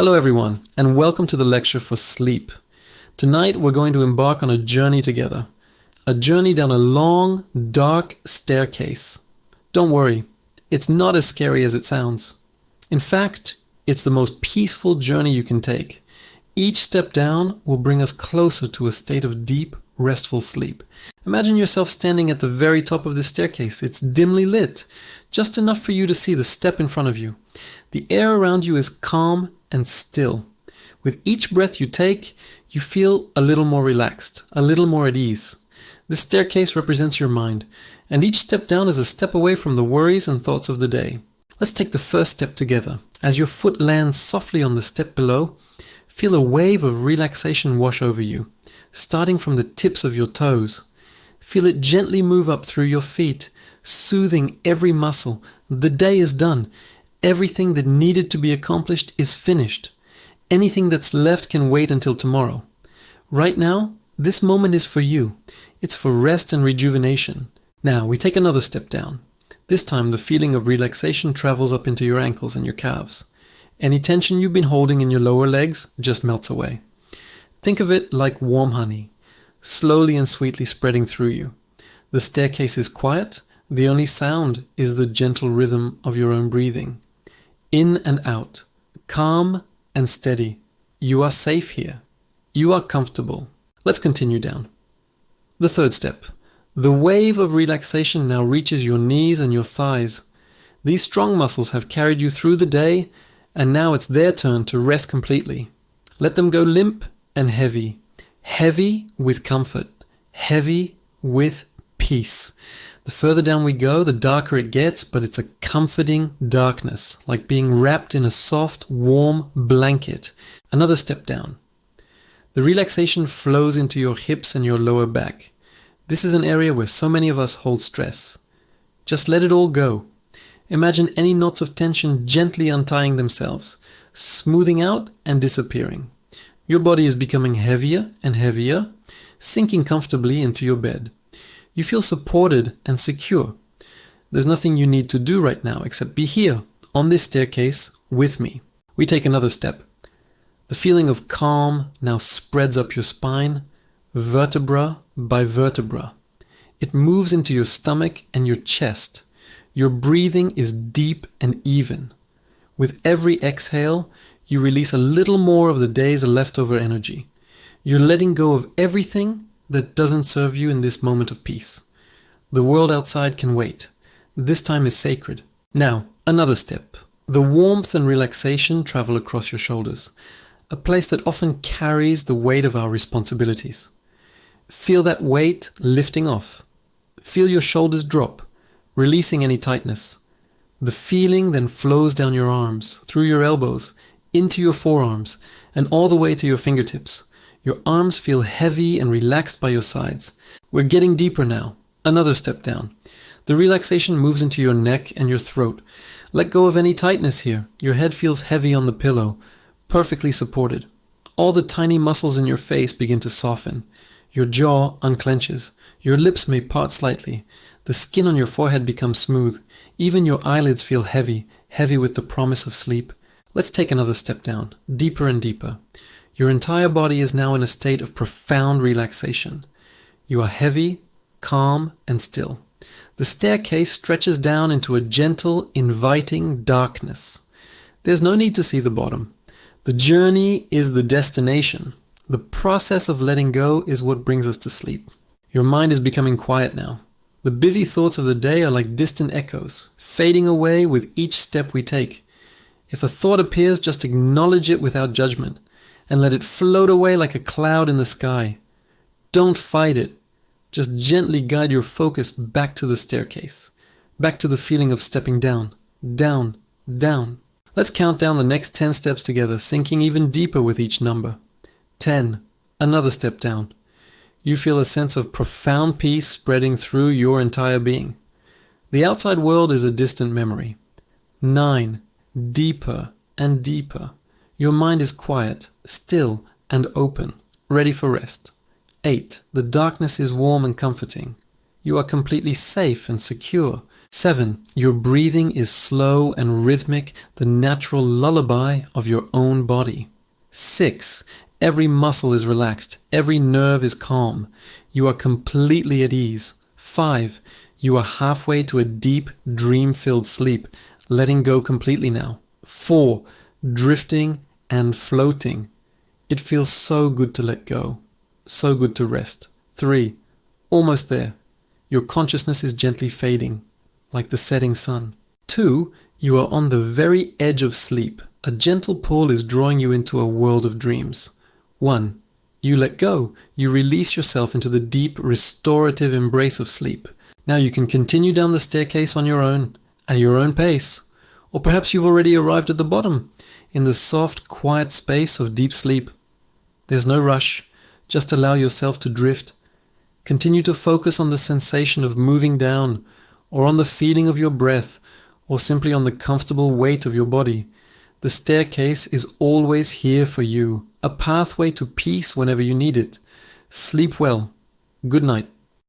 Hello everyone, and welcome to the lecture for sleep. Tonight we're going to embark on a journey together. A journey down a long, dark staircase. Don't worry, it's not as scary as it sounds. In fact, it's the most peaceful journey you can take. Each step down will bring us closer to a state of deep, restful sleep. Imagine yourself standing at the very top of the staircase. It's dimly lit, just enough for you to see the step in front of you. The air around you is calm and still. With each breath you take, you feel a little more relaxed, a little more at ease. This staircase represents your mind, and each step down is a step away from the worries and thoughts of the day. Let's take the first step together. As your foot lands softly on the step below, feel a wave of relaxation wash over you, starting from the tips of your toes. Feel it gently move up through your feet, soothing every muscle. The day is done. Everything that needed to be accomplished is finished. Anything that's left can wait until tomorrow. Right now, this moment is for you. It's for rest and rejuvenation. Now, we take another step down. This time, the feeling of relaxation travels up into your ankles and your calves. Any tension you've been holding in your lower legs just melts away. Think of it like warm honey, slowly and sweetly spreading through you. The staircase is quiet. The only sound is the gentle rhythm of your own breathing. In and out, calm and steady. You are safe here. You are comfortable. Let's continue down. The third step. The wave of relaxation now reaches your knees and your thighs. These strong muscles have carried you through the day, and now it's their turn to rest completely. Let them go limp and heavy. Heavy with comfort. Heavy with peace. The further down we go, the darker it gets, but it's a comforting darkness, like being wrapped in a soft, warm blanket. Another step down. The relaxation flows into your hips and your lower back. This is an area where so many of us hold stress. Just let it all go. Imagine any knots of tension gently untying themselves, smoothing out and disappearing. Your body is becoming heavier and heavier, sinking comfortably into your bed. You feel supported and secure. There's nothing you need to do right now except be here, on this staircase, with me. We take another step. The feeling of calm now spreads up your spine, vertebra by vertebra. It moves into your stomach and your chest. Your breathing is deep and even. With every exhale, you release a little more of the day's leftover energy. You're letting go of everything that doesn't serve you in this moment of peace. The world outside can wait. This time is sacred. Now, another step. The warmth and relaxation travel across your shoulders, a place that often carries the weight of our responsibilities. Feel that weight lifting off. Feel your shoulders drop, releasing any tightness. The feeling then flows down your arms, through your elbows, into your forearms, and all the way to your fingertips. Your arms feel heavy and relaxed by your sides. We're getting deeper now. Another step down. The relaxation moves into your neck and your throat. Let go of any tightness here. Your head feels heavy on the pillow, perfectly supported. All the tiny muscles in your face begin to soften. Your jaw unclenches. Your lips may part slightly. The skin on your forehead becomes smooth. Even your eyelids feel heavy, heavy with the promise of sleep. Let's take another step down, deeper and deeper. Your entire body is now in a state of profound relaxation. You are heavy, calm, and still. The staircase stretches down into a gentle, inviting darkness. There's no need to see the bottom. The journey is the destination. The process of letting go is what brings us to sleep. Your mind is becoming quiet now. The busy thoughts of the day are like distant echoes, fading away with each step we take. If a thought appears, just acknowledge it without judgment, and let it float away like a cloud in the sky. Don't fight it. Just gently guide your focus back to the staircase, back to the feeling of stepping down, down, down. Let's count down the next 10 steps together, sinking even deeper with each number. 10. Another step down. You feel a sense of profound peace spreading through your entire being. The outside world is a distant memory. 9. Deeper and deeper. Your mind is quiet, still, and open, ready for rest. 8. The darkness is warm and comforting. You are completely safe and secure. 7. Your breathing is slow and rhythmic, the natural lullaby of your own body. 6. Every muscle is relaxed, every nerve is calm. You are completely at ease. 5. You are halfway to a deep, dream-filled sleep, letting go completely now. 4. Drifting and floating. It feels so good to let go, so good to rest. 3. Almost there. Your consciousness is gently fading, like the setting sun. 2. You are on the very edge of sleep. A gentle pull is drawing you into a world of dreams. 1. You let go. You release yourself into the deep, restorative embrace of sleep. Now you can continue down the staircase on your own, at your own pace. Or perhaps you've already arrived at the bottom, in the soft, quiet space of deep sleep. There's no rush. Just allow yourself to drift. Continue to focus on the sensation of moving down, or on the feeling of your breath, or simply on the comfortable weight of your body. The staircase is always here for you, a pathway to peace whenever you need it. Sleep well. Good night.